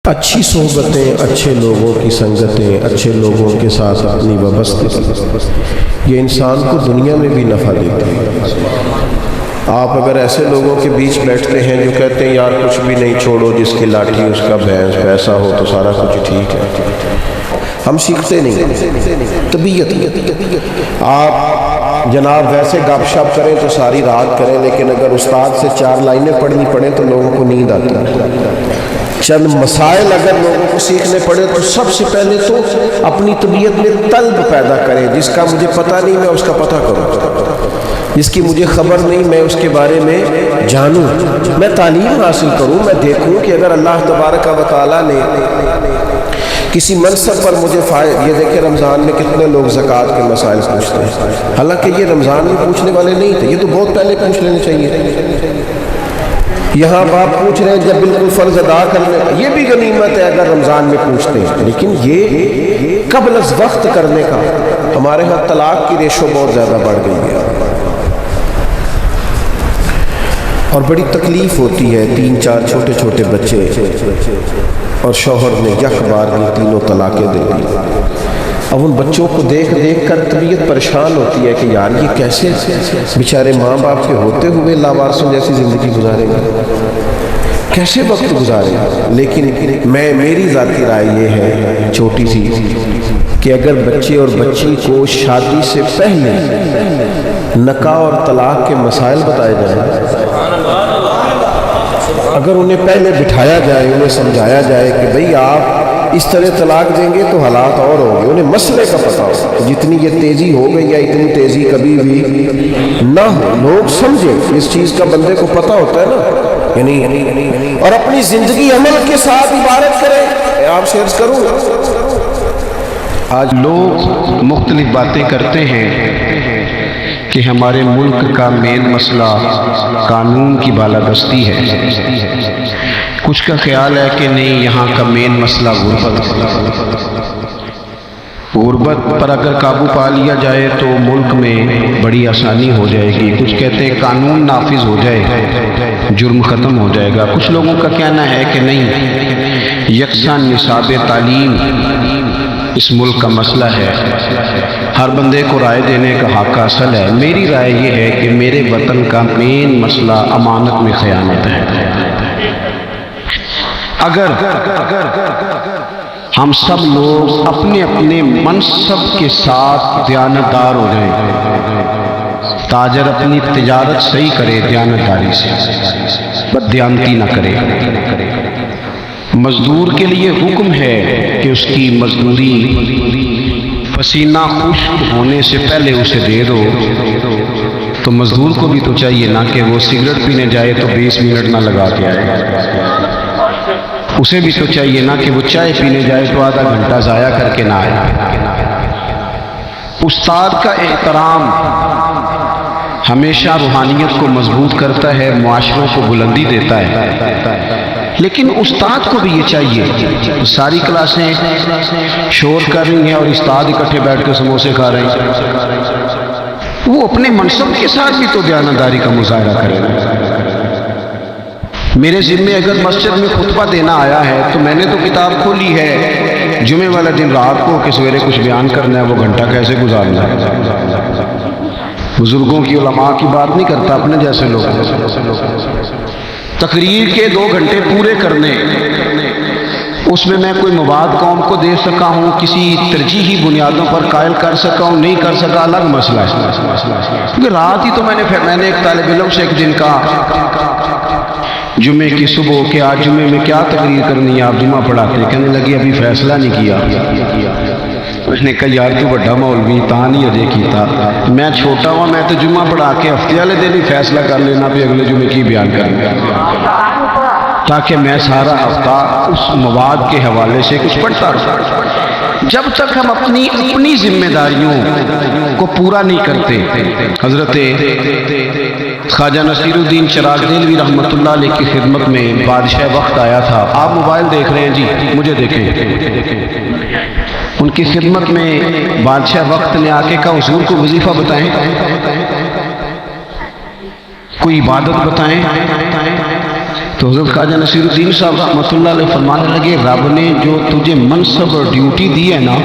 اچھی صحبتیں، اچھے لوگوں کی سنگتیں، اچھے لوگوں کے ساتھ اپنی وابستگی یہ انسان کو دنیا میں بھی نفع دیتی ہے۔ آپ اگر ایسے لوگوں کے بیچ بیٹھتے ہیں جو کہتے ہیں یار کچھ بھی نہیں، چھوڑو جس کی لاٹھی اس کا بھینس، پیسہ ہو تو سارا کچھ ٹھیک ہے، ہم سیکھتے نہیں طبیعت۔ آپ جناب ویسے گپ شپ کریں تو ساری رات کریں، لیکن اگر استاد سے 4 لائنیں پڑھنی پڑیں تو لوگوں کو نیند آتی ہے۔ چند مسائل اگر لوگوں کو سیکھنے پڑے تو سب سے پہلے تو اپنی طبیعت میں طلب پیدا کریں، جس کا مجھے پتہ نہیں میں اس کا پتہ کروں، جس کی مجھے خبر نہیں میں اس کے بارے میں جانوں، میں تعلیم حاصل کروں، میں دیکھوں کہ اگر اللہ تبارک و تعالیٰ نے کسی منصب پر مجھے یہ دیکھیں رمضان میں کتنے لوگ زکوٰۃ کے مسائل پوچھتے ہیں، حالانکہ یہ رمضان میں پوچھنے والے نہیں تھے، یہ تو بہت پہلے پوچھ لینے چاہیے۔ یہاں آپ پوچھ رہے ہیں جب بالکل فرض ادا کرنے، یہ بھی غنیمت ہے اگر رمضان میں پوچھتے ہیں، لیکن یہ قبل از وقت کرنے کا، ہمارے ہاں طلاق کی ریشو بہت زیادہ بڑھ گئی ہے اور بڑی تکلیف ہوتی ہے، 3-4 چھوٹے چھوٹے بچے اور شوہر نے یک بار میں 3 طلاقیں دے دی۔ اب ان بچوں کو دیکھ دیکھ کر طبیعت پریشان ہوتی ہے کہ یار یہ کیسے بیچارے ماں باپ کے ہوتے ہوئے لاوارثوں جیسی زندگی گزاریں گے، کیسے وقت گزاریں گے۔ لیکن میری ذاتی رائے یہ ہے چھوٹی سی کہ اگر بچے اور بچی کو شادی سے پہلے نکاح اور طلاق کے مسائل بتائے جائیں، اگر انہیں پہلے بٹھایا جائے، انہیں سمجھایا جائے کہ بھئی آپ اس طرح طلاق دیں گے تو حالات اور ہوں گے، انہیں مسئلے کا پتہ ہو، جتنی یہ تیزی ہو گئی یا اتنی تیزی کبھی بھی نہ ہو، لوگ سمجھیں اس چیز کا، بندے کو پتہ ہوتا ہے نا، یعنی اور اپنی زندگی عمل کے ساتھ عبارت کریں۔ آپ شیئر کروں، آج لوگ مختلف باتیں کرتے ہیں کہ ہمارے ملک کا مین مسئلہ قانون کی بالادستی ہے، کچھ کا خیال ہے کہ نہیں یہاں کا مین مسئلہ غربت پر اگر قابو پا لیا جائے تو ملک میں بڑی آسانی ہو جائے گی، کچھ کہتے ہیں قانون نافذ ہو جائے جرم ختم ہو جائے گا، کچھ لوگوں کا کہنا ہے کہ نہیں یکساں نصاب تعلیم اس ملک کا مسئلہ ہے، ہر بندے کو رائے دینے کا حق حاصل ہے۔ میری رائے یہ ہے کہ میرے وطن کا مین مسئلہ امانت میں خیانت ہے۔ اگر ہم سب لوگ اپنے اپنے منصب کے ساتھ دیانتدار ہو جائیں، تاجر اپنی تجارت صحیح کرے دیانتداری سے، بددیانتی نہ کرے، مزدور کے لیے حکم ہے کہ اس کی مزدوری پسینہ خشک ہونے سے پہلے اسے دے دو، تو مزدور کو بھی تو چاہیے نا کہ وہ سگریٹ پینے جائے تو 20 منٹ نہ لگا کے آئے، اسے بھی تو چاہیے نا کہ وہ چائے پینے جائے تو آدھا گھنٹہ ضائع کر کے نہ آئے۔ استاد کا احترام ہمیشہ روحانیت کو مضبوط کرتا ہے، معاشروں کو بلندی دیتا ہے، لیکن استاد کو بھی یہ چاہیے، ساری کلاسیں شور کر رہی ہیں اور استاد اکٹھے بیٹھ کے سموسے کھا رہے ہیں، وہ اپنے منصب کے ساتھ بھی تو دیانتداری کا مظاہرہ کرے۔ میرے ذمے اگر مسجد میں خطبہ دینا آیا ہے تو میں نے تو کتاب کھولی ہے جمعے والا دن رات کو کہ سویرے کچھ بیان کرنا ہے، وہ گھنٹہ کیسے گزارنا ہے۔ بزرگوں کی علماء کی بات نہیں کرتا، اپنے جیسے لوگ تقریر کے 2 گھنٹے پورے کرنے، اس میں کوئی مواد قوم کو دے سکا ہوں، کسی ترجیحی بنیادوں پر قائل کر سکا ہوں، نہیں کر سکا الگ مسئلہ ہے، کیونکہ رات ہی تو میں نے ایک طالب علم سے ایک دن کہا جمعے کی صبح کہ آج جمعے میں کیا تقریر کرنی ہے، آپ جمعہ پڑھاتے، کہنے لگی ابھی فیصلہ نہیں کیا۔ اس نے کہا یار تو بڑا مولوی تاں نہیں اجے کیتا، میں چھوٹا ہوا، میں تو جمعہ پڑھا کے ہفتے والے دن ہی فیصلہ کر لینا بھی اگلے جمعے کی بیان کرنا، تاکہ میں سارا ہفتہ اس مواد کے حوالے سے کچھ پڑھتا رہا۔ جب تک ہم اپنی ذمہ داریوں کو پورا نہیں کرتے، حضرت خواجہ نصیر الدین چراغ دہلوی رحمۃ اللہ علیہ کی خدمت میں بادشاہ وقت آیا تھا، آپ موبائل دیکھ رہے ہیں جی، مجھے دیکھیں، ان کی خدمت میں بادشاہ وقت نے آ کے کہا حضور کو وظیفہ بتائیں، کوئی عبادت بتائیں، تو حضرت خواجہ نصیر الدین صاحب رحمۃ اللہ علیہ فرمانے لگے رب نے جو تجھے منصب اور ڈیوٹی دی ہے نا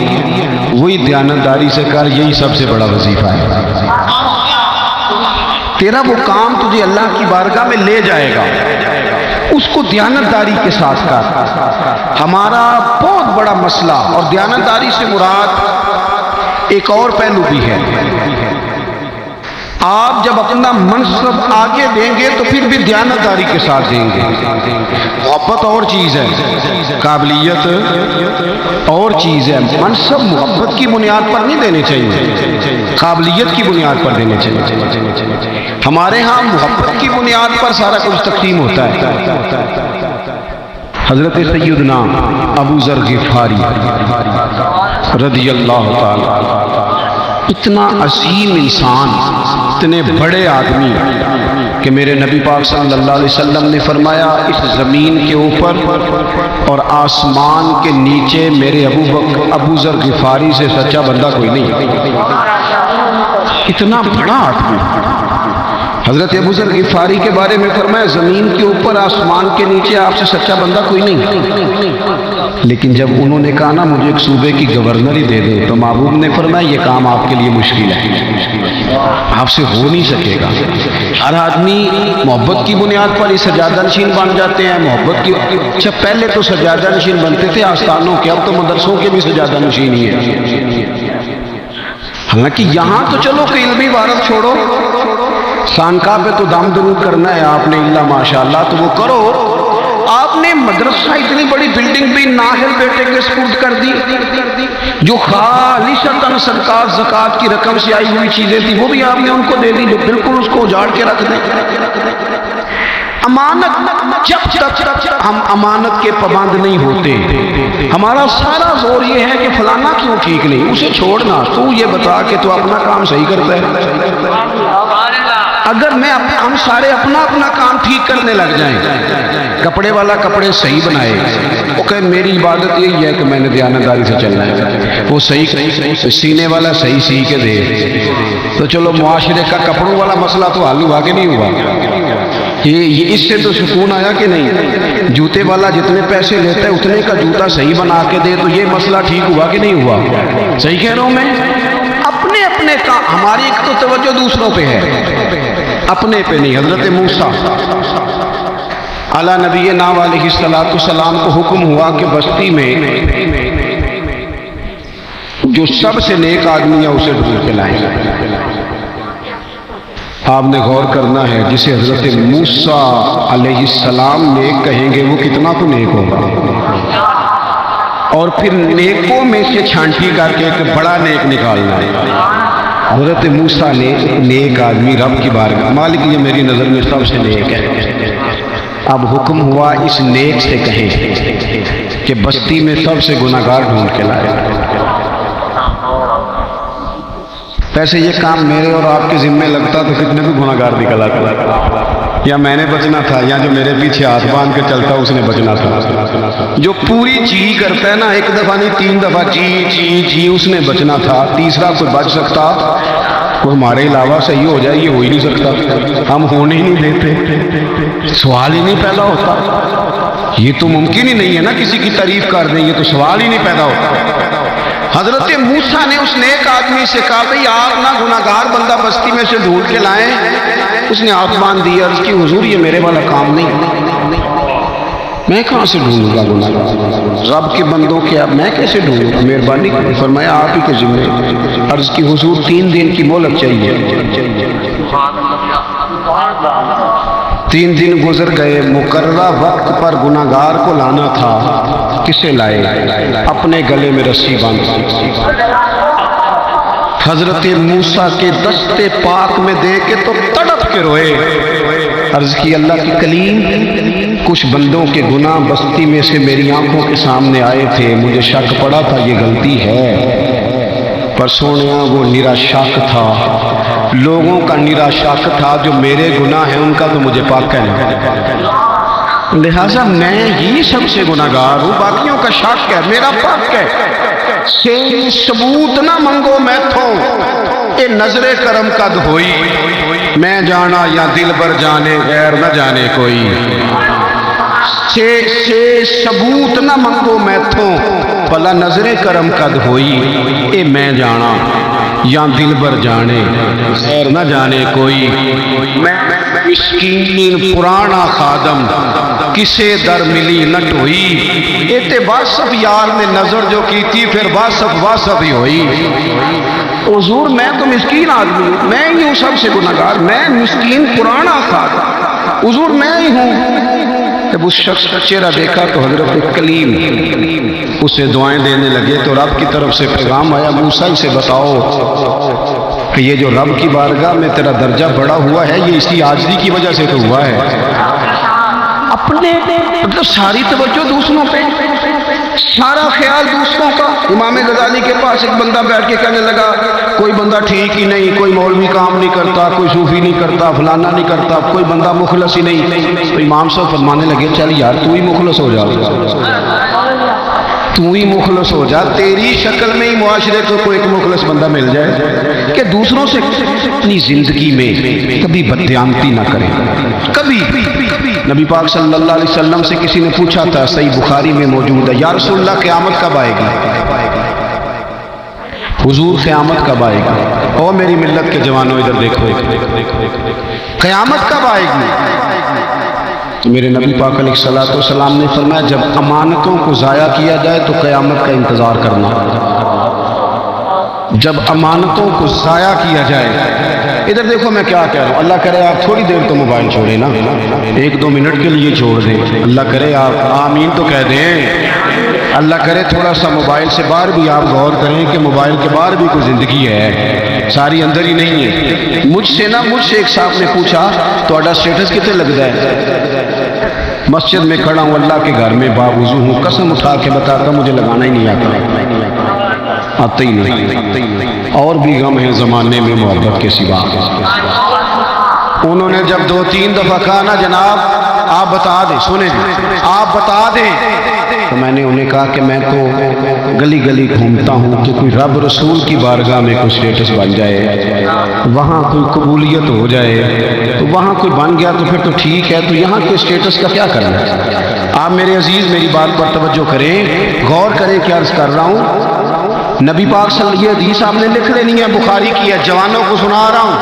وہی دیانتداری سے کر، یہی سب سے بڑا وظیفہ ہے۔ تیرا وہ کام تجھے اللہ کی بارگاہ میں لے جائے گا، اس کو دیانتداری کے ساتھ کر۔ ہمارا بہت بڑا مسئلہ، اور دیانتداری سے مراد ایک اور پہلو بھی ہے، آپ جب اپنا منصب آگے دیں گے تو پھر بھی دیانتداری کے ساتھ دیں گے۔ محبت اور چیز ہے، قابلیت اور چیز ہے۔ منصب محبت کی بنیاد پر نہیں دینے چاہیے، قابلیت کی بنیاد پر دینے چاہیے۔ ہمارے ہاں محبت کی بنیاد پر سارا کچھ تقسیم ہوتا ہے۔ حضرت سیدنا ابو ذر غفاری رضی اللہ تعالی، اتنا عظیم انسان، اتنے بڑے آدمی کہ میرے نبی پاک صلی اللہ علیہ وسلم نے فرمایا اس زمین کے اوپر اور آسمان کے نیچے میرے ابو ذر غفاری سے سچا بندہ کوئی نہیں۔ اتنا بڑا آدمی، حضرت ابو ذر غفاری کے بارے میں فرمایا زمین کے اوپر آسمان کے نیچے آپ سے سچا بندہ کوئی نہیں۔ لیکن جب انہوں نے کہا نا مجھے ایک صوبے کی گورنر ہی دے دو، تو محبوب نے فرمایا یہ کام آپ کے لیے مشکل ہے، آپ سے ہو نہیں سکے گا۔ ہر آدمی محبت کی بنیاد پر ہی سجادہ نشین بن جاتے ہیں۔ محبت کی اچھا پہلے تو سجادہ نشین بنتے تھے آستانوں کے، اب تو مدرسوں کے بھی سجادہ نشین ہی ہے۔ حالانکہ یہاں تو چلو کہ علمی عبارت چھوڑو، خانقاہ پہ تو دم درود کرنا ہے آپ نے، اللہ ماشاءاللہ تو وہ کرو۔ آپ نے مدرسہ اتنی بڑی بلڈنگ بھی نااہل بیٹے کے سپرد کر دی، جو خالصتاً صدقات زکوٰۃ کی رقم سے آئی ہوئی چیزیں تھی وہ بھی آپ نے ان کو دے دی، جو بالکل اس کو اجاڑ کے رکھ دیں۔ امانت، جب تک ہم امانت کے پابند نہیں ہوتے، ہمارا سارا زور یہ ہے کہ فلانا کیوں ٹھیک نہیں، اسے چھوڑنا، تو یہ بتا کہ تو اپنا کام صحیح کرتا ہے۔ اگر ہم سارے اپنا کام ٹھیک کرنے لگ جائیں، کپڑے والا کپڑے صحیح بنائے، وہ کہ میری عبادت یہی ہے کہ میں نے دیانتداری سے چلنا ہے، وہ صحیح سینے والا صحیح سی کے دے، تو چلو معاشرے کا کپڑوں والا مسئلہ تو حل ہوا کہ نہیں ہوا؟ یہ اس سے تو سکون آیا کہ نہیں؟ جوتے والا جتنے پیسے لیتا ہے اتنے کا جوتا صحیح بنا کے دے، تو یہ مسئلہ ٹھیک ہوا کہ نہیں ہوا؟ صحیح کہہ رہا ہوں میں؟ اپنے کا، ہماری ایک تو توجہ دوسروں پہ ہے، اپنے پہ نہیں۔ حضرت موسیٰ علی نبینا علیہ السلام کو حکم ہوا کہ بستی میں جو سب سے نیک آدمی ہے اسے ڈھونڈ کے لائیں۔ آپ نے غور کرنا ہے، جسے حضرت موسیٰ علیہ السلام نیک کہیں گے وہ کتنا تو نیک ہوگا، اور پھر نیکوں میں سے چھانٹی کر کے ایک بڑا نیک نکالنا ہے۔ حضرت موسیٰ نے نیک آدمی رب کی بارگاہ، مالک یہ میری نظر میں سب سے نیک ہے، اب حکم ہوا اس نیک سے کہیں کہ بستی میں سب سے گناہگار ڈھونڈ کے لائے۔ ویسے یہ کام میرے اور آپ کے ذمے لگتا تو کتنے بھی گناہگار نکل آتا، یا میں نے بچنا تھا، یا جو میرے پیچھے ہاتھ باندھ کے چلتا اس نے بچنا تھا۔ جو پوری چی کرتا ہے نا، ایک دفعہ نہیں 3 دفعہ چی اس نے بچنا تھا، تیسرا کوئی بچ سکتا؟ وہ ہمارے علاوہ صحیح ہو جائے یہ ہو ہی نہیں سکتا، ہم ہونے ہی نہیں دیتے، سوال ہی نہیں پیدا ہوتا۔ یہ تو ممکن ہی نہیں ہے نا کسی کی تعریف کر دیں، یہ تو سوال ہی نہیں پیدا ہوتا۔ حضرت موسیٰ نے اس نیک آدمی سے کہا بھئی آپ نہ گناہگار بندہ بستی میں سے ڈھونڈ کے لائیں۔ اس نے ہاتھ باندھ دیا، عرض کی حضور یہ میرے والا کام نہیں، میں کہاں سے ڈھونڈوں گا گناہگار؟ رب کے بندوں کے اب میں کیسے ڈھونڈوں گا؟ مہربانی فرمایا آپ ہی کے ذمے۔ عرض کی حضور 3 دن کی مہلت چاہیے۔ 3 دن گزر گئے، مقررہ وقت پر گناہگار کو لانا تھا، کسے لائے؟ اپنے گلے میں رسی باندھ۔ حضرت موسیٰ کے دستے پاک میں دے کے تو تڑپ کے روئے، عرض کی اللہ کی کلیم کچھ بندوں کے گناہ بستی میں سے میری آنکھوں کے سامنے آئے تھے، مجھے شک پڑا تھا یہ غلطی ہے، پر سونیا وہ نرا شک تھا، لوگوں کا نرا شک تھا، جو میرے گناہ ہیں ان کا تو مجھے پاک کہنا، لہٰذا میں ہی سب سے گناہگار ہوں، باقیوں کا شک ہے، میرا پاک ہے۔ ثبوت نہ منگو میں تھو، اے نظر کرم قد ہوئی، میں جانا یا دل بر جانے غیر نہ جانے کوئی۔ سے ثبوت نہ منگو میتھوں بھلا نظر کرم قد ہوئی اے میں جانا یا دل بر جانے خیر نہ جانے کوئی میں مسکین پرانا خادم کسے در ملی نہ ٹوئی ایتے واسف یار نے نظر جو کی تھی پھر واسف ہی ہوئی حضور میں تو مسکین آدمی ہوں، میں ہی ہوں سب سے گناہگار، میں مسکین پرانا خادم، حضور میں ہی ہوں۔ جب اس شخص کا چہرہ دیکھا تو حضرت کلیم اسے دعائیں دینے لگے تو رب کی طرف سے پیغام آیا، موسیٰ سے بتاؤ کہ یہ جو رب کی بارگاہ میں تیرا درجہ بڑا ہوا ہے یہ اس کی عاجزی کی وجہ سے تو ہوا ہے۔ اپنے مطلب ساری توجہ دوسروں پہ، سارا خیال دوسروں کا۔ امام غزالی کے پاس ایک بندہ بیٹھ کے کہنے لگا کوئی بندہ ٹھیک ہی نہیں، کوئی مولوی کام نہیں کرتا، کوئی صوفی نہیں کرتا، فلانا نہیں کرتا، کوئی بندہ مخلص ہی نہیں۔ تو امام صاحب فرمانے لگے چل یار تو ہی مخلص ہو جا، تو ہی مخلص ہو جا، تیری شکل میں ہی معاشرے کو کوئی ایک مخلص بندہ مل جائے کہ دوسروں سے اپنی زندگی میں کبھی بددیانتی نہ کرے۔ کبھی نبی پاک صلی اللہ علیہ وسلم سے کسی نے پوچھا تھا، صحیح بخاری میں موجود ہے، یا رسول اللہ قیامت کب آئے گی؟ حضور قیامت کب آئے گی؟ او میری ملت کے جوانوں ادھر دیکھو، قیامت کب آئے گی؟ میرے نبی پاک علیہ السلام نے فرمایا جب امانتوں کو ضائع کیا جائے تو قیامت کا انتظار کرنا۔ جب امانتوں کو ضائع کیا جائے، ادھر دیکھو میں کیا کہہ رہا ہوں، اللہ کرے آپ تھوڑی دیر تو موبائل چھوڑیں نا، 1-2 منٹ کے لیے چھوڑ دیں، اللہ کرے آپ آمین تو کہہ دیں، اللہ کرے تھوڑا سا موبائل سے باہر بھی آپ غور کریں کہ موبائل کے باہر بھی کوئی زندگی ہے، ساری اندر ہی نہیں ہے۔ مجھ سے ایک صاحب نے پوچھا تہاڈا سٹیٹس کتے لگتا ہے؟ مسجد میں کھڑا ہوں، اللہ کے گھر میں باوضو ہوں، قسم اٹھا کے بتاتا مجھے لگانا ہی نہیں آتا ہی نہیں۔ اور بھی غم ہے زمانے میں محبت کے سوا۔ انہوں نے جب 2-3 دفعہ کہا نا جناب آپ بتا دیں، سنیں آپ بتا دیں، تو میں نے انہیں کہا کہ میں تو گلی گلی گھومتا ہوں کہ کوئی رب رسول کی بارگاہ میں کوئی سٹیٹس بن جائے، وہاں کوئی قبولیت ہو جائے، تو وہاں کوئی بن گیا تو پھر تو ٹھیک ہے، تو یہاں کے سٹیٹس کا کیا کرنا ہے؟ آپ میرے عزیز میری بات پر توجہ کریں، غور کریں کیا عرض کر رہا ہوں۔ نبی پاک صلی اللہ علیہ وسلم حدیث آپ نے لکھ لینی ہے، بخاری کی ہے، جوانوں کو سنا رہا ہوں۔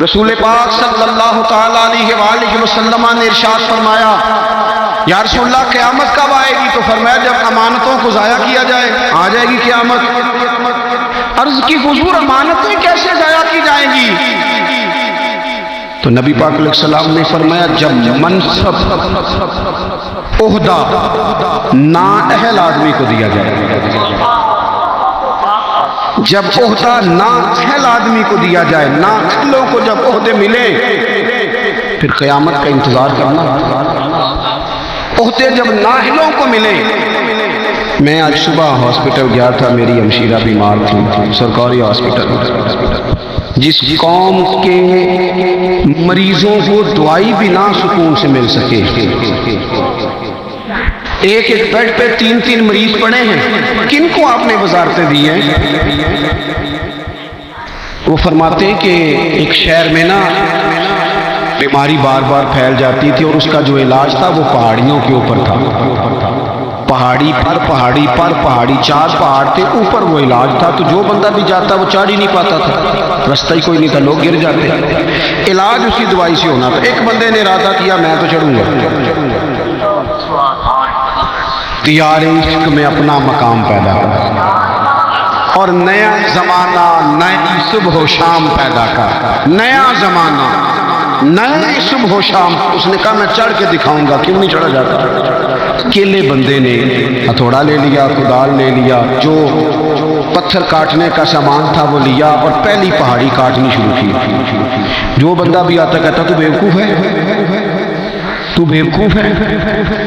رسول پاک صلی اللہ تعالیٰ علیہ وآلہ وسلم نے ارشاد فرمایا یا رسول اللہ قیامت کب آئے گی؟ تو فرمایا جب امانتوں کو ضائع کیا جائے آ جائے گی قیامت۔ عرض کی حضور امانتیں کیسے ضائع کی جائیں گی؟ تو نبی پاک علیہ السلام نے فرمایا جب منصب عہدہ نااہل آدمی کو دیا جائے، جب عہدہ نااہل آدمی کو دیا جائے، نااہلوں کو جب عہدے ملے پھر قیامت کا انتظار کرنا۔ عہدے جب نااہلوں کو ملے، میں آج صبح ہاسپٹل گیا تھا، میری ہمشیرہ بیمار تھی، سرکاری ہاسپٹل، جس قوم کے مریضوں کو دوائی بھی نہ سکون سے مل سکے، ایک بیڈ پہ 3 مریض پڑے ہیں، کن کو آپ نے وزارتیں دی ہیں؟ وہ فرماتے ہیں کہ ایک شہر میں نا بیماری بار بار پھیل جاتی تھی اور اس کا جو علاج تھا وہ پہاڑیوں کے اوپر تھا، پہاڑی پر پہاڑی پر پہاڑی، 4 پہاڑ تھے اوپر وہ علاج تھا، تو جو بندہ بھی جاتا وہ چڑھ ہی نہیں پاتا تھا، رستہ ہی کوئی نہیں تھا، لوگ گر جاتے، علاج اسی دوائی سے ہونا تھا۔ ایک بندے نے ارادہ کیا میں تو چڑھوں گا، دیار عشق میں اپنا مقام پیدا کر، اور نیا زمانہ نئی صبح و شام پیدا کر، نیا زمانہ نئی صبح و شام۔ اس نے کہا میں چڑھ کے دکھاؤں گا، کیوں نہیں چڑھا جاتا؟ اکیلے بندے نے ہتھوڑا لے لیا، کدال لے لیا، جو پتھر کاٹنے کا سامان تھا وہ لیا اور پہلی پہاڑی کاٹنی شروع کی۔ جو بندہ بھی آتا کہتا تو بیوقوف ہے، تو بیوقوف ہے،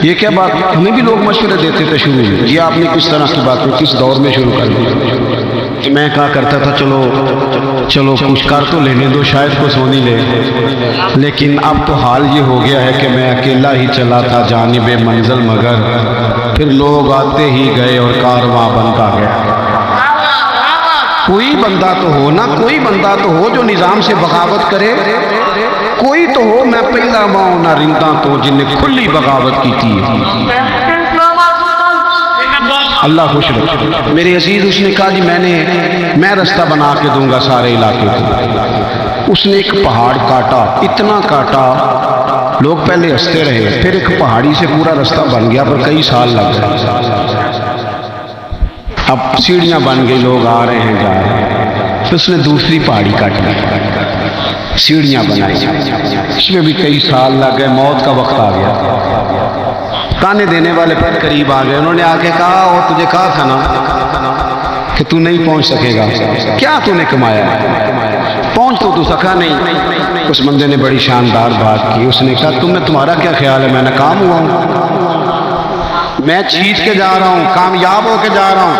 یہ کیا بات؟ ہمیں بھی لوگ مشورے دیتے تھے شروع میں، یہ آپ نے کس طرح کی بات کس دور میں شروع کر دی؟ میں کہا کرتا تھا چلو کچھ کر تو لینے دو، شاید کچھ ہو نہیں لے، لیکن اب تو حال یہ ہو گیا ہے کہ میں اکیلا ہی چلا تھا جانب منزل، مگر پھر لوگ آتے ہی گئے اور کارواں بنتا گیا۔ کوئی بندہ تو ہو نا، کوئی بندہ تو ہو جو نظام سے بغاوت کرے۔ کوئی تو ہو میں پہلا ماؤں نہ رندہ تو جن نے کھلی بغاوت کی تھی. اللہ خوش رکھے. میرے عزیز اس نے کہا جی میں رستہ بنا کے دوں گا سارے علاقے کو. اس نے ایک پہاڑ کاٹا, اتنا کاٹا لوگ پہلے ہنستے رہے, پھر ایک پہاڑی سے پورا رستہ بن گیا, پر کئی سال لگ گئے. اب سیڑھیاں بن گئی, لوگ آ رہے ہیں جا رہے ہیں. پھر اس نے دوسری پہاڑی کاٹی, سیڑھیاں بنائی, اس میں بھی کئی سال لگ گئے. موت کا وقت آ گیا, تانے دینے والے پر قریب آ گئے. انہوں نے آ کے کہا اور تجھے کہا تھا نا کہ تو نہیں پہنچ سکے گا, کیا تو نے کمایا, پہنچ تو سکا نہیں. اس بندے نے بڑی شاندار بات کی. اس نے کہا تمہارا کیا خیال ہے, میں ناکام ہوا ہوں, میں جیت کے جا رہا ہوں, کامیاب ہو کے جا رہا ہوں.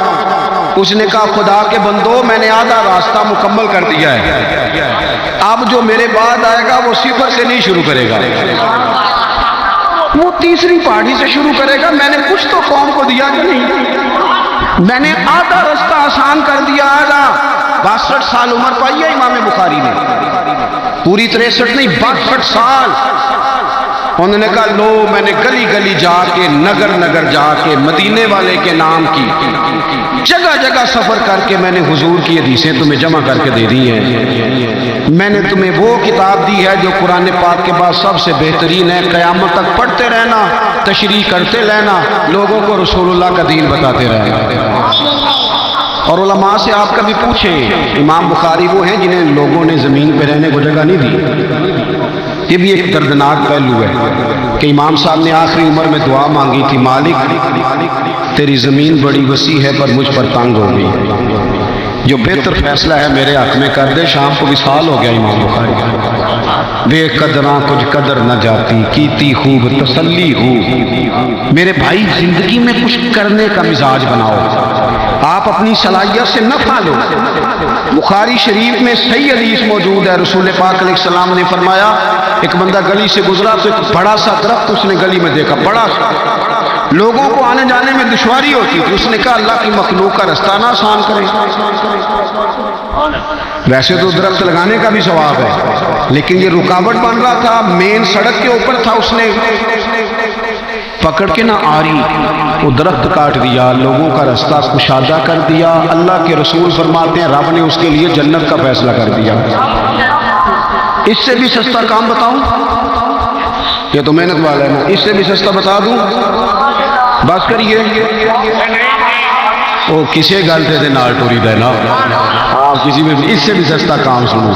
اس نے کہا خدا کے بندو میں نے آدھا راستہ مکمل کر دیا ہے, اب جو میرے بعد آئے گا وہ صفر سے نہیں شروع کرے گا, وہ تیسری پہاڑی سے شروع کرے گا. میں نے کچھ تو قوم کو دیا کہ نہیں, میں نے آدھا راستہ آسان کر دیا. آدھا 62 سال عمر پائی ہے امام بخاری نے, پوری 63 نہیں 62 سال. انہوں نے کہا لو میں نے گلی گلی جا کے نگر نگر جا کے مدینے والے کے نام کی جگہ جگہ سفر کر کے میں نے حضور کی حدیثیں تمہیں جمع کر کے دے دی ہیں. میں نے تمہیں وہ کتاب دی ہے جو قرآن پاک کے بعد سب سے بہترین ہے. قیامت تک پڑھتے رہنا, تشریح کرتے رہنا, لوگوں کو رسول اللہ کا دین بتاتے رہنا. اور علماء سے آپ کبھی پوچھیں, امام بخاری وہ ہیں جنہیں لوگوں نے زمین پہ رہنے کو جگہ نہیں دی. یہ بھی ایک دردناک پہلو ہے کہ امام صاحب نے آخری عمر میں دعا مانگی تھی, مالک تیری زمین بڑی وسیع ہے پر مجھ پر تنگ ہو گئی, جو بہتر فیصلہ ہے میرے حق میں کر دے. شام کو وصال ہو گیا امام بخاری کا. بے قدراں کچھ قدر نہ جاتی, کیتی خوب تسلی ہو. میرے بھائی زندگی میں کچھ کرنے کا مزاج بناؤ, آپ اپنی صلاحیت سے نفع لو. بخاری شریف میں صحیح حدیث موجود ہے, رسول پاک علیہ السلام نے فرمایا ایک بندہ گلی سے گزرا تو ایک بڑا سا درخت اس نے گلی میں دیکھا, بڑا سا, لوگوں کو آنے جانے میں دشواری ہوتی تھی. اس نے کہا اللہ کی مخلوق کا رستہ نہ آسان کرے. ویسے تو درخت لگانے کا بھی ثواب ہے, لیکن یہ رکاوٹ بن رہا تھا, مین سڑک کے اوپر تھا. اس نے پکڑ کے نہ آری وہ درخت کاٹ دیا, لوگوں کا رستہ کشادہ کر دیا. اللہ کے رسول فرماتے ہیں رب نے اس کے لیے جنت کا فیصلہ کر دیا. اس سے بھی سستا کام بتاؤں, یہ تو محنت والا ہے نا, اس سے بھی سستا بتا دوں, بس کریے. وہ کسے گلتے تھے نال ٹوری دے نا, آپ کسی میں اس سے بھی سستا کام سنو.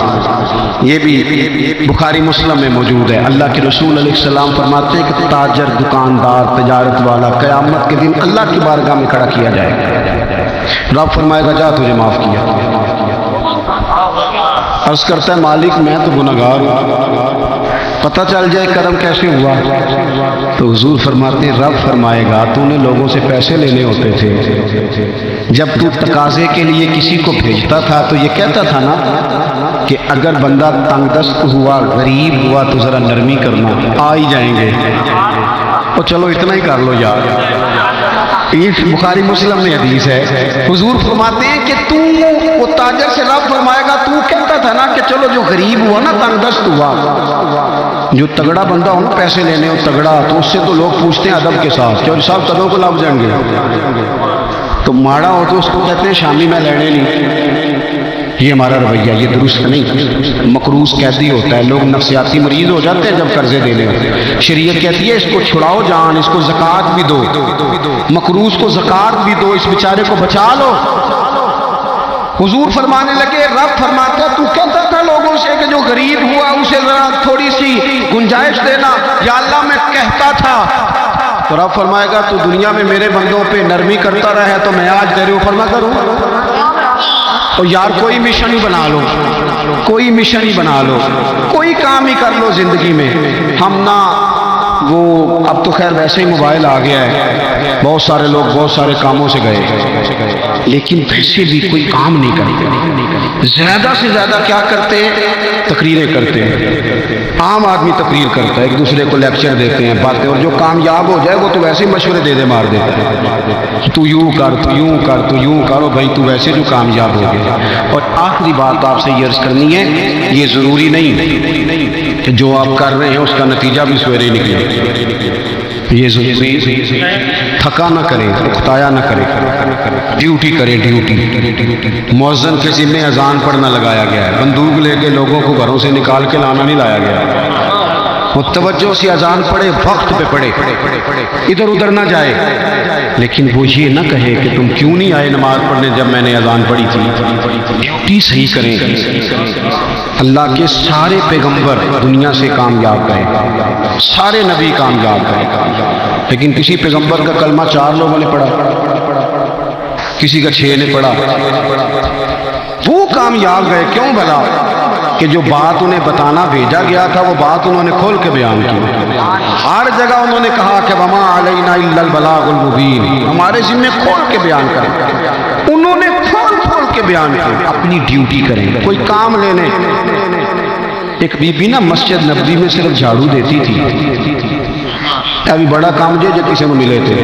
یہ بھی بخاری مسلم میں موجود ہے. اللہ کے رسول علیہ السلام فرماتے ہیں کہ تاجر, دکاندار, تجارت والا قیامت کے دن اللہ کی بارگاہ میں کھڑا کیا جائے گا. رب فرمائے گا جا تجھے معاف کیا. عرض کرتا ہے مالک میں تو گنہگار ہوں, پتہ چل جائے کرم کیسے ہوا. تو حضور فرماتے ہیں رب فرمائے گا تو نے لوگوں سے پیسے لینے ہوتے تھے, جب تو تقاضے کے لیے کسی کو بھیجتا تھا تو یہ کہتا تھا نا کہ اگر بندہ تنگ دست ہوا, غریب ہوا تو ذرا نرمی کرنا, آ ہی جائیں گے. تو چلو اتنا ہی کر لو یار. یہ بخاری مسلم میں حدیث ہے. حضور فرماتے ہیں کہ تو وہ تاجر سے رب فرمائے گا تو کہتا تھا نا کہ چلو جو غریب ہوا نا, تنگ دست ہوا, جو تگڑا بندہ ہو نا پیسے لینے ہو تگڑا, تو اس سے تو لوگ پوچھتے ہیں ادب کے ساتھ کہ صاحب کدوں کو لگ جائیں گے. تو ماڑا ہو تو اس کو کہتے ہیں شامی میں لینے نہیں. یہ ہمارا رویہ, یہ درست نہیں. مقروض قیدی ہوتا ہے, لوگ نفسیاتی مریض ہو جاتے ہیں جب قرضے دینے ہوتے ہیں. شریعت کہتی ہے اس کو چھڑاؤ جان, اس کو زکوٰۃ بھی دو, مقروض کو زکوٰۃ بھی دو, اس بیچارے کو بچا لو. حضور فرمانے لگے رب فرماتا تو کہتا تھا لوگوں سے کہ جو غریب ہوا اسے ذرا تھوڑی سی گنجائش دینا, یا اللہ میں کہتا تھا. تو رب فرمائے گا تو دنیا میں میرے بندوں پہ نرمی کرتا رہا ہے تو میں آج تیرے اوپر نہ کروں. اور یار کوئی مشن ہی بنا لو, کوئی مشن ہی بنا لو, کوئی کام ہی کر لو زندگی میں. ہم نہ وہ اب تو خیر ویسے ہی موبائل آ گیا ہے, بہت سارے لوگ بہت سارے کاموں سے گئے, لیکن ویسے بھی کوئی کام نہیں کرتے. زیادہ سے زیادہ کیا کرتے ہیں؟ تقریریں کرتے ہیں. عام آدمی تقریر کرتا ہے، ایک دوسرے کو لیکچر دیتے ہیں، باتیں، اور جو کامیاب ہو جائے وہ تو ویسے ہی مشورے دے مار دیتا ہے. تو یوں کر، تو یوں کر، تو یوں کرو بھائی، تو ویسے جو کامیاب ہو گیا. اور آخری بات آپ سے یہ عرض کرنی ہے، یہ ضروری نہیں کہ جو آپ کر رہے ہیں اس کا نتیجہ بھی سویرے ہی نکلے. یہ ضروری تھکا نہ کرے، اکتایا نہ کرے، ڈیوٹی کرے. ڈیوٹی مؤذن کے ذمہ اذان پڑھنا لگایا گیا ہے، بندوق لے کے لوگوں کو گھروں سے نکال کے لانا نہیں لایا گیا. وہ توجہ سے اذان پڑھے، وقت پہ پڑھے، ادھر ادھر نہ جائے. لیکن وہ یہ نہ کہے کہ تم کیوں نہیں آئے نماز پڑھنے جب میں نے اذان پڑھی تھی. ڈیوٹی صحیح کریں. اللہ کے سارے پیغمبر دنیا سے کامیاب گئے، سارے نبی کامیاب گئے، لیکن کسی پیغمبر کا کلمہ 4 لوگوں نے پڑھا، کسی کا 6 نے پڑھا. وہ کامیاب گئے. کیوں بھلا؟ کہ جو بات انہیں بتانا بھیجا گیا تھا وہ بات انہوں نے کھول کے بیان کی. ہر جگہ انہوں نے کہا کہ وما علینا الا البلاغ المبین، ہمارے ذمہ کھول کے بیان کریں. انہوں نے کھول کے بیان کیا. اپنی ڈیوٹی کریں. کوئی کام لینے. ایک بی بی نا مسجد نبوی میں صرف جھاڑو دیتی تھی. ابھی بڑا کام جو کسی میں ملے تھے.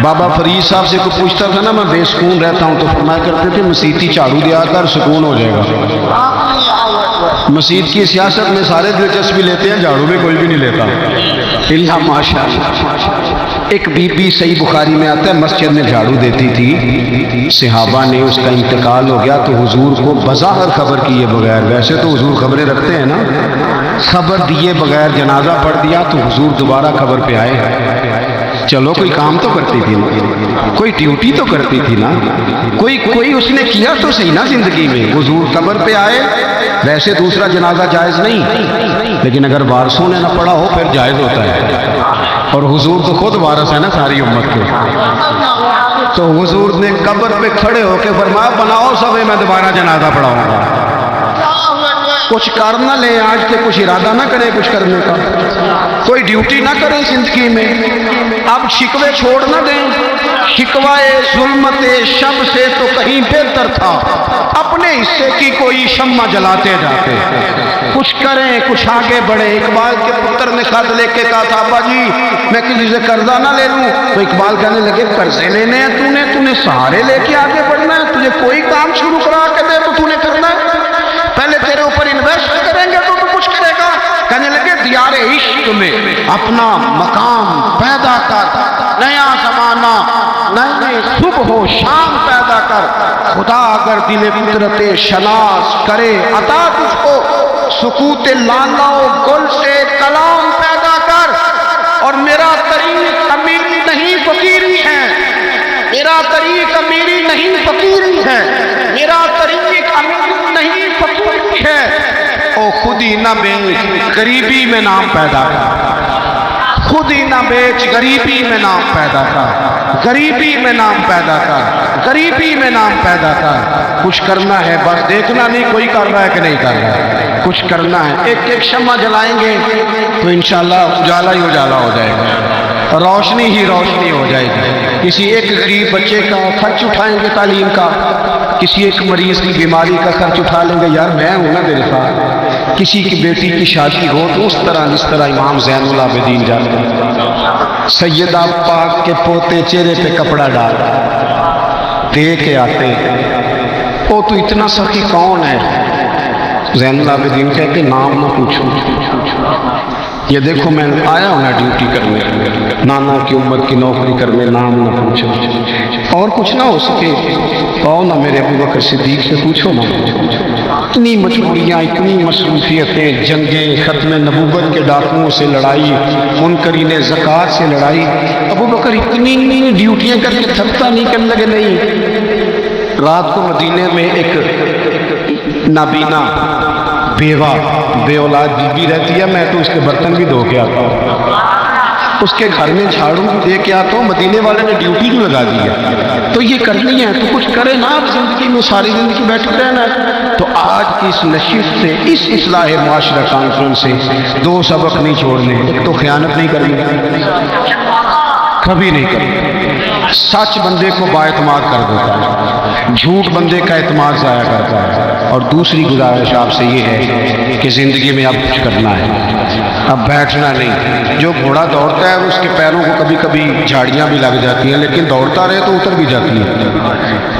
بابا فرید صاحب سے کوئی پوچھتا تھا نا میں بے سکون رہتا ہوں، تو فرمایا کرتے تھے مسیتی جھاڑو دیا کر، سکون ہو جائے گا. مسجد کی سیاست میں سارے دلچسپی لیتے ہیں، جھاڑو میں کوئی بھی نہیں لیتا اللہ ماشاء اللہ. ایک بی بی صحیح بخاری میں آتا ہے مسجد میں جھاڑو دیتی تھی. صحابہ نے اس کا انتقال ہو گیا تو حضور کو بظاہر خبر کیے بغیر، ویسے تو حضور خبریں رکھتے ہیں نا، خبر دیے بغیر جنازہ پڑھ دیا تو حضور دوبارہ خبر پہ آئے. چلو کوئی کام تو کرتی تھی نا، کوئی ڈیوٹی تو کرتی تھی نا، کوئی اس نے کیا تو صحیح نا زندگی میں. حضور قبر پہ آئے. ویسے دوسرا جنازہ جائز نہیں، لیکن اگر وارثوں نے نہ پڑھا ہو پھر جائز ہوتا ہے. اور حضور تو خود وارث ہے نا ساری امت کے. تو حضور نے قبر پہ کھڑے ہو کے فرمایا بناؤ صفے، میں دوبارہ جنازہ پڑھاؤں گا. کچھ کر نہ لیں آج کے، کچھ ارادہ نہ کریں کچھ کرنے کا، کوئی ڈیوٹی نہ کریں زندگی میں. اب شکوے چھوڑ نہ دیں. شکوائے ظلمت شب سے تو کہیں بہتر تھا، اپنے حصے کی کوئی شمع جلاتے جاتے. کچھ کریں، کچھ آگے بڑھیں. اقبال کے پتر نے خط لے کے کہا تھا ابا جی میں کسی سے قرضہ نہ لے لوں. تو اقبال کہنے لگے قرضے لینے ہیں تو نے سہارے لے کے آگے بڑھنا ہے. تجھے کوئی کام شروع کرا کے دے تو نے کرنا ہے. پہلے تیرے اوپر انویسٹ کریں گے تو کچھ کرے گا. کہنے لگے دیار عشق میں اپنا مقام پیدا کر، نیا زمانہ نئے صبح و شام پیدا کر. خدا اگر دل فطرت شناس کرے عطا تجھ کو، سکوت لالا و گل سے کلام پیدا کر. اور میرا طریق امیری نہیں فقیری ہے، میرا طریق امیری نہیں فقیری ہے، میرا طریق امیری نہیں فقیری ہے. او خود ہی نہ بیچ غریبی میں نام پیدا کر، خود ہی نہ بیچ غریبی میں نام پیدا کر، غریبی میں نام پیدا کر، غریبی میں نام پیدا کر. کچھ کرنا ہے، بس دیکھنا نہیں کوئی کر رہا ہے کہ نہیں کر رہا ہے، کچھ کرنا ہے. ایک ایک شمع جلائیں گے تو انشاءاللہ اجالا ہی اجالا ہو جائے گا، روشنی ہی روشنی ہو جائے گی. کسی ایک غریب بچے کا خرچ اٹھائیں گے تعلیم کا، کسی ایک مریض کی بیماری کا خرچ اٹھا لیں گے، یار میں ہوں نا تیرے ساتھ. کسی کی بیٹی کی شادی ہو تو اس طرح جس طرح امام زین العابدین جاتے ہیں، سیدہ پاک کے پوتے چہرے پہ کپڑا ڈال دے کے آتے. وہ تو اتنا سخی کون ہے؟ زین العابدین کہتے نام نہ پوچھو، یہ دیکھو میں آیا ہوں نا ڈیوٹی کرنے، نانا کی امت کی نوکری کرنے، نام نہ پوچھو. اور کچھ نہ ہو سکے آؤ نا میرے ابو بکر صدیق سے پوچھو نا. اتنی مجبوریاں، اتنی مصروفیتیں، جنگیں، ختم نبوت کے ڈاکوؤں سے لڑائی، منکرین زکوٰۃ سے لڑائی. ابو بکر اتنی ڈیوٹیاں کر کے تھکتا نہیں، کرنے لگے نہیں. رات کو مدینے میں ایک نابینا بیوہ بے اولاد بی بی رہتی ہے، میں تو اس کے برتن بھی دھو کے آتا ہوں، اس کے گھر میں جھاڑو دے کے آتا ہوں. مدینے والے نے ڈیوٹی جو لگا دی ہے تو یہ کرنی ہے، تو کچھ کرے نا. آپ زندگی میں ساری زندگی بیٹھ رہنا ہے. تو آج کی اس نشست سے، اس اصلاح معاشرہ کانفرنس سے 2 سبق نہیں چھوڑنے. ایک تو خیانت نہیں کرنی، کبھی نہیں کرتا۔ سچ بندے کو بااعتماد کر دیتا ہے، جھوٹ بندے کا اعتماد ضائع کرتا ہے۔ اور دوسری گزارش آپ سے یہ ہے کہ زندگی میں اب کچھ کرنا ہے، اب بیٹھنا نہیں۔ جو گھوڑا دوڑتا ہے اس کے پیروں کو کبھی کبھی جھاڑیاں بھی لگ جاتی ہیں، لیکن دوڑتا رہے تو اتر بھی جاتی ہیں۔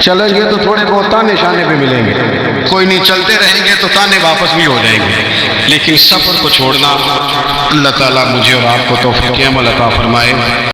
چلیں گے تو تھوڑے بہت تانے شانے پہ ملیں گے، کوئی نہیں، چلتے رہیں گے تو تانے واپس بھی ہو جائیں گے، لیکن سفر کو چھوڑنا، اللہ تعالیٰ مجھے اور آپ کو توفیق عمل عطا فرمائے۔